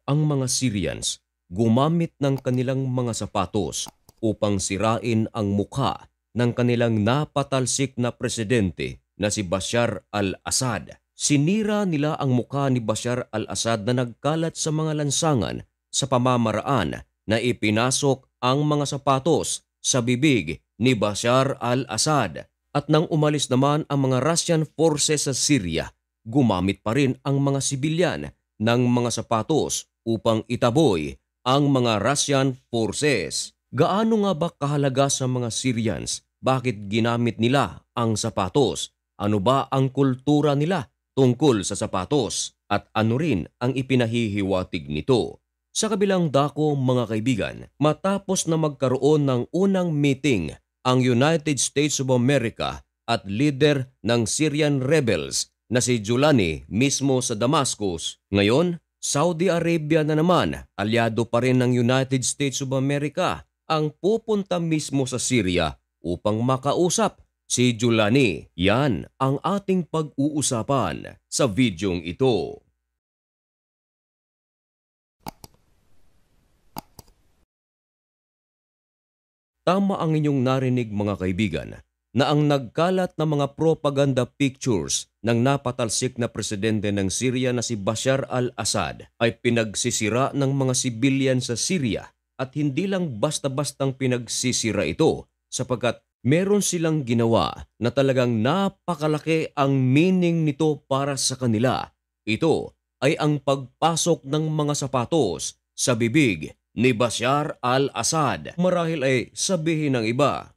ang mga Syrians gumamit ng kanilang mga sapatos upang sirain ang mukha ng kanilang napatalsik na presidente na si Bashar al-Assad. Sinira nila ang mukha ni Bashar al-Assad na nagkalat sa mga lansangan sa pamamaraan na ipinasok ang mga sapatos sa bibig ni Bashar al-Assad. At nang umalis naman ang mga Russian forces sa Syria, gumamit pa rin ang mga sibilyan ng mga sapatos upang itaboy ang mga Russian forces. Gaano nga ba kahalaga sa mga Syrians? Bakit ginamit nila ang sapatos? Ano ba ang kultura nila tungkol sa sapatos? At ano rin ang ipinahihiwatig nito? Sa kabilang dako mga kaibigan, matapos na magkaroon ng unang meeting ang United States of America at leader ng Syrian rebels na si Julani mismo sa Damascus, ngayon Saudi Arabia na naman, alyado pa rin ng United States of America, ang pupunta mismo sa Syria upang makausap si Julani. Yan ang ating pag-uusapan sa videong ito. Tama ang inyong narinig mga kaibigan na ang nagkalat na mga propaganda pictures ng napatalsik na presidente ng Syria na si Bashar al-Assad ay pinagsisira ng mga sibilyan sa Syria at hindi lang basta-bastang pinagsisira ito sapagkat meron silang ginawa na talagang napakalaki ang meaning nito para sa kanila. Ito ay ang pagpasok ng mga sapatos sa bibig ni Bashar al-Assad. Marahil ay sabihin ng iba,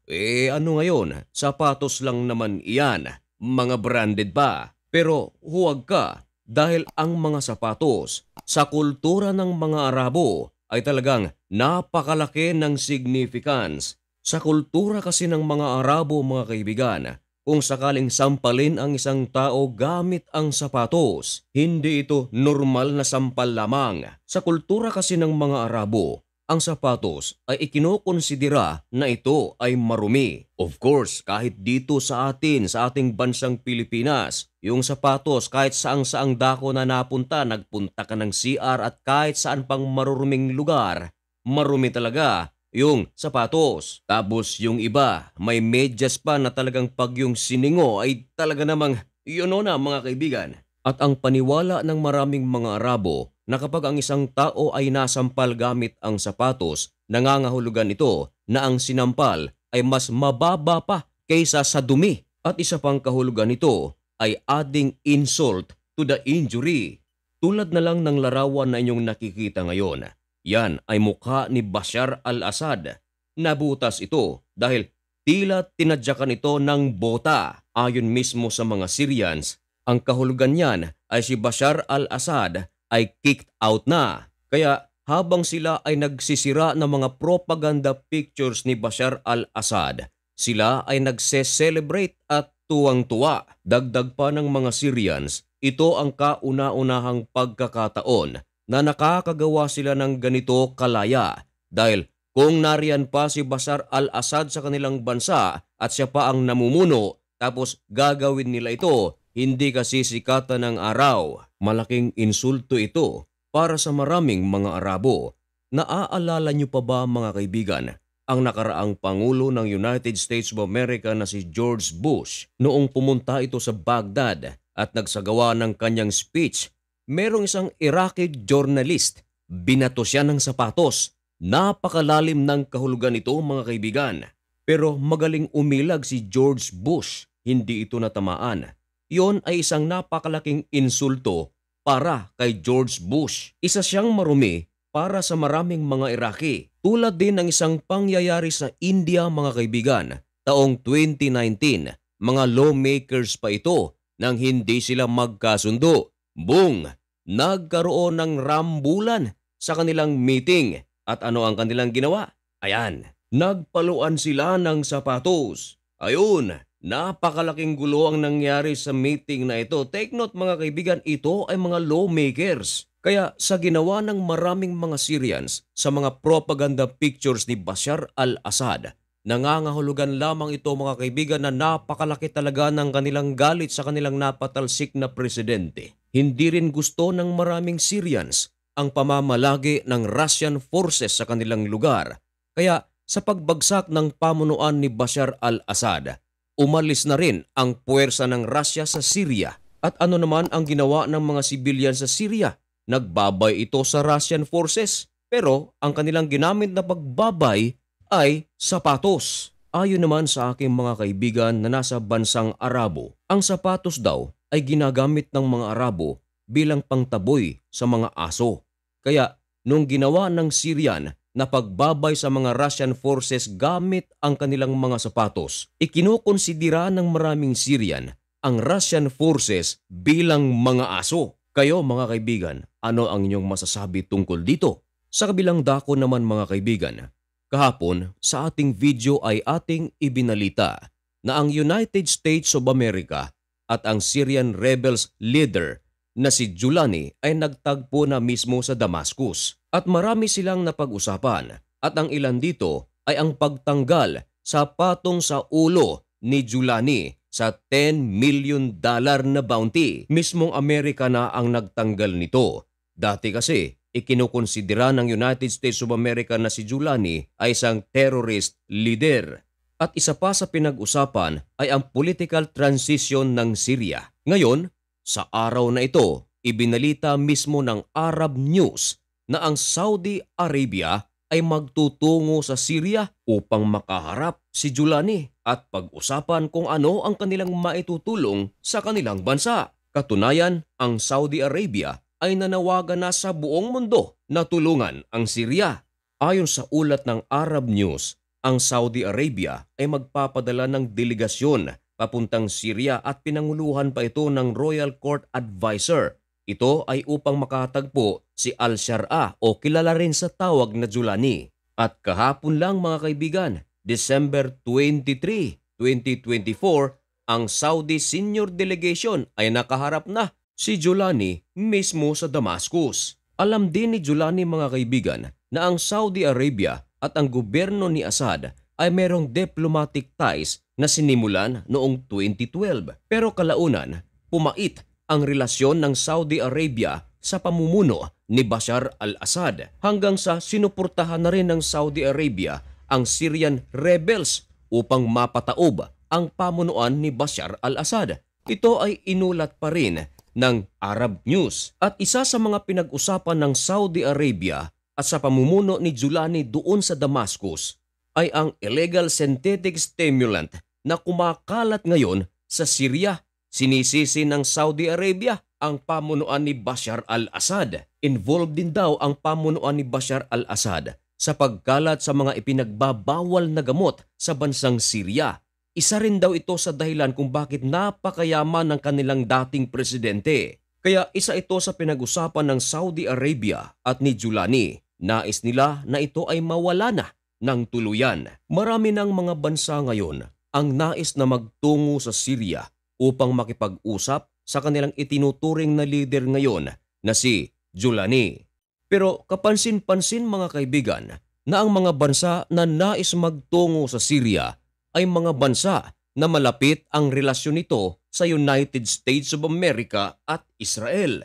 ano ngayon, sapatos lang naman iyan, mga branded pa. Pero huwag ka dahil ang mga sapatos sa kultura ng mga Arabo ay talagang napakalaki ng significance. Sa kultura kasi ng mga Arabo mga kaibigan, kung sakaling sampalin ang isang tao gamit ang sapatos, hindi ito normal na sampal lamang. Sa kultura kasi ng mga Arabo, ang sapatos ay ikinokonsidera na ito ay marumi. Of course, kahit dito sa atin, sa ating bansang Pilipinas, yung sapatos kahit saang-saang dako na napunta, nagpunta ka ng CR at kahit saan pang maruruming lugar, marumi talaga yung sapatos. Tapos yung iba, may medyas pa na talagang pag yung siningo ay talaga namang yun na mga kaibigan. At ang paniwala ng maraming mga Arabo na kapag ang isang tao ay nasampal gamit ang sapatos, nangangahulugan ito na ang sinampal ay mas mababa pa kaysa sa dumi. At isa pang kahulugan nito ay adding insult to the injury. Tulad na lang ng larawan na inyong nakikita ngayon. Yan ay mukha ni Bashar al-Assad. Nabutas ito dahil tila tinadyakan ito ng bota. Ayon mismo sa mga Syrians, ang kahulugan niyan ay si Bashar al-Assad ay kicked out na. Kaya habang sila ay nagsisira ng mga propaganda pictures ni Bashar al-Assad, sila ay nagse-celebrate at tuwang-tuwa. Dagdag pa ng mga Syrians, ito ang kauna-unahang pagkakataon na nakakagawa sila ng ganito kalaya dahil kung nariyan pa si Bashar al-Assad sa kanilang bansa at siya pa ang namumuno tapos gagawin nila ito, hindi kasi sikatan ng araw. Malaking insulto ito para sa maraming mga Arabo. Naaalala niyo pa ba mga kaibigan ang nakaraang Pangulo ng United States of America na si George Bush noong pumunta ito sa Baghdad at nagsagawa ng kanyang speech? Merong isang Iraqi journalist, binato siya ng sapatos. Napakalalim ng kahulugan ito mga kaibigan. Pero magaling umilag si George Bush, hindi ito natamaan. Iyon ay isang napakalaking insulto para kay George Bush. Isa siyang marumi para sa maraming mga Iraqi. Tulad din ng isang pangyayari sa India mga kaibigan, taong 2019, mga lawmakers pa ito nang hindi sila magkasundo. Boom! Nagkaroon ng rambulan sa kanilang meeting. At ano ang kanilang ginawa? Ayan, nagpaluan sila ng sapatos. Ayun, napakalaking gulo ang nangyari sa meeting na ito. Take note mga kaibigan, ito ay mga lawmakers. Kaya sa ginawa ng maraming mga Syrians sa mga propaganda pictures ni Bashar al-Assad, nangangahulugan lamang ito mga kaibigan na napakalaki talaga ng kanilang galit sa kanilang napatalsik na presidente. Hindi rin gusto ng maraming Syrians ang pamamalagi ng Russian forces sa kanilang lugar. Kaya sa pagbagsak ng pamunuan ni Bashar al-Assad, umalis na rin ang puwersa ng Russia sa Syria. At ano naman ang ginawa ng mga sibilyan sa Syria? Nagbabay ito sa Russian forces, pero ang kanilang ginamit na pagbabay ay sapatos. Ayon naman sa aking mga kaibigan na nasa bansang Arabo, ang sapatos daw ay ginagamit ng mga Arabo bilang pangtaboy sa mga aso. Kaya nung ginawa ng Syrian na pagbabay sa mga Russian forces gamit ang kanilang mga sapatos, ikinukonsidera ng maraming Syrian ang Russian forces bilang mga aso. Kayo mga kaibigan, ano ang inyong masasabi tungkol dito? Sa kabilang dako naman mga kaibigan, kahapon sa ating video ay ating ibinalita na ang United States of America at ang Syrian rebels leader na si Julani ay nagtagpo na mismo sa Damascus. At marami silang napag-usapan at ang ilan dito ay ang pagtanggal sa patong sa ulo ni Julani sa $10 million na bounty. Mismong Amerika na ang nagtanggal nito. Dati kasi ikinukonsidera ng United States of America na si Julani ay isang terrorist leader. At isa pa sa pinag-usapan ay ang political transition ng Syria. Ngayon, sa araw na ito, ibinalita mismo ng Arab News na ang Saudi Arabia ay magtutungo sa Syria upang makaharap si Julani at pag-usapan kung ano ang kanilang maitutulong sa kanilang bansa. Katunayan, ang Saudi Arabia ay nanawagan na sa buong mundo na tulungan ang Syria. Ayon sa ulat ng Arab News, ang Saudi Arabia ay magpapadala ng delegasyon papuntang Syria at pinanguluhan pa ito ng Royal Court Advisor. Ito ay upang makatagpo si Al-Shar'a o kilala rin sa tawag na Julani. At kahapon lang mga kaibigan, December 23, 2024, ang Saudi Senior Delegation ay nakaharap na si Julani mismo sa Damascus. Alam din ni Julani mga kaibigan na ang Saudi Arabia at ang gobyerno ni Assad ay merong diplomatic ties na sinimulan noong 2012. Pero kalaunan, pumait ang relasyon ng Saudi Arabia sa pamumuno ni Bashar al-Assad hanggang sa sinuportahan na rin ng Saudi Arabia ang Syrian rebels upang mapataob ang pamunuan ni Bashar al-Assad. Ito ay inulat pa rin ng Arab News at isa sa mga pinag-usapan ng Saudi Arabia at sa pamumuno ni Julani doon sa Damascus ay ang illegal synthetic stimulant na kumakalat ngayon sa Syria. Sinisisi ng Saudi Arabia ang pamunuan ni Bashar al-Assad. Involved din daw ang pamunuan ni Bashar al-Assad sa pagkalat sa mga ipinagbabawal na gamot sa bansang Syria. Isa rin daw ito sa dahilan kung bakit napakayaman ng kanilang dating presidente. Kaya isa ito sa pinag-usapan ng Saudi Arabia at ni Julani. Nais nila na ito ay mawala na ng tuluyan. Marami ng mga bansa ngayon ang nais na magtungo sa Syria upang makipag-usap sa kanilang itinuturing na leader ngayon na si Julani. Pero kapansin-pansin mga kaibigan na ang mga bansa na nais magtungo sa Syria ay mga bansa na malapit ang relasyon nito sa United States of America at Israel.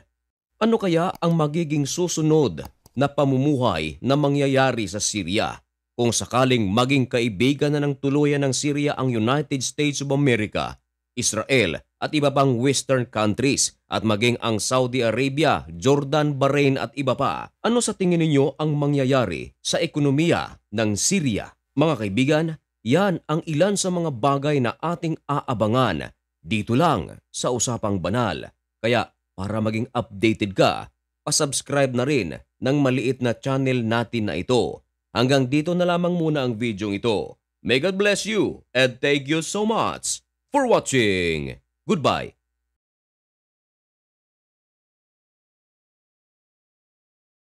Ano kaya ang magiging susunod na pamumuhay na mangyayari sa Syria kung sakaling maging kaibigan na ng tuluyan ng Syria ang United States of America, Israel at iba pang Western countries at maging ang Saudi Arabia, Jordan, Bahrain at iba pa? Ano sa tingin ninyo ang mangyayari sa ekonomiya ng Syria? Mga kaibigan, yan ang ilan sa mga bagay na ating aabangan dito lang sa Usapang Banal. Kaya para maging updated ka, pasubscribe na rin ng maliit na channel natin na ito. Hanggang dito na lamang muna ang video ito. May God bless you and thank you so much for watching. Goodbye.